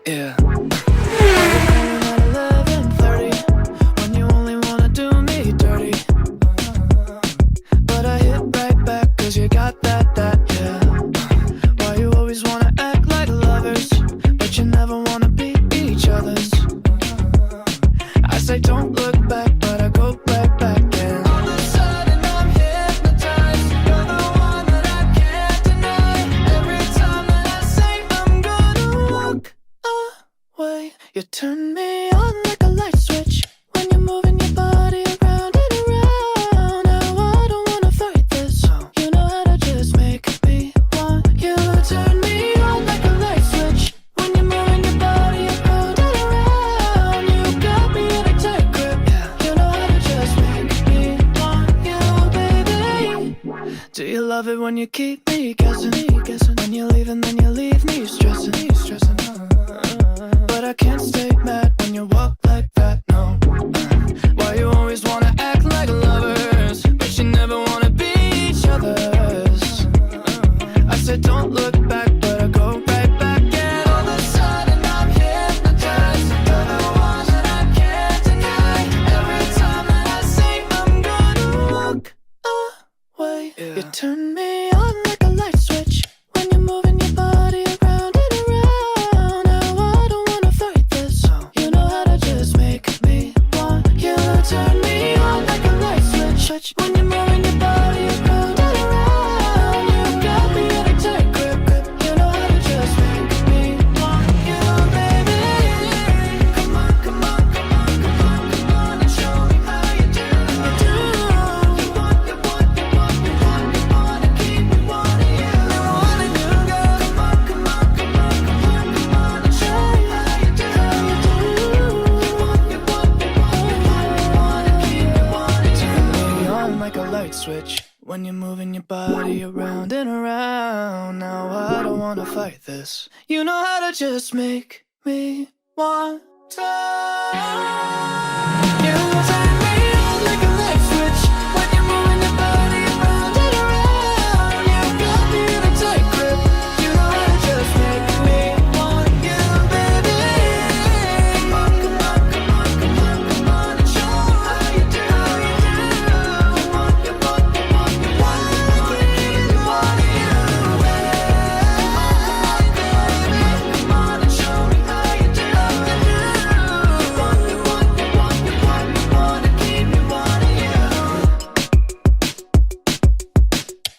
Yeah. Don't look back, but I go right back in. All of a sudden I'm hypnotized. You're the one that I can't deny. Every time that I say I'm gonna walk away, you turn me on like a light switch. When you're moving your body around and around. Now I don't wanna fight this. You know how to just make me want you. Turn me on like a light switch. When you're moving your body around and around. You got me in a tight grip. You know how to just make me want you, baby. Do you love it when you keep me guessing? When you leave and then you leave me stressing. But I can't stay mad when you walk like that, no. Why you always wanna act like lovers, but you never wanna be each other's? I said don't look back, but I go right back. And all of a sudden I'm hypnotized. You're the one that I can't deny. Every time that I say I'm gonna walk away, you turn me on like a light switch. When you're moving your body around and around. Now I don't wanna fight this. You know how to just make me want you. Turn me on like a light switch. When you're moving your body around and around. You got me in a tight grip. You know how to just make me want you, baby. Come on, come on, come on, come on, come on, and show me how you do. You want, you want, you want, you want, you want, and keep me wanting you. I wanna do, girl. Come on, come on, come on, come on, come on, and show me how you do. You want, you want, you want, you want, you want, and keep me wanting you. Turn me on like a light switch. When you're moving your body around and around. Now I don't wanna fight this. You know how to just make me want to.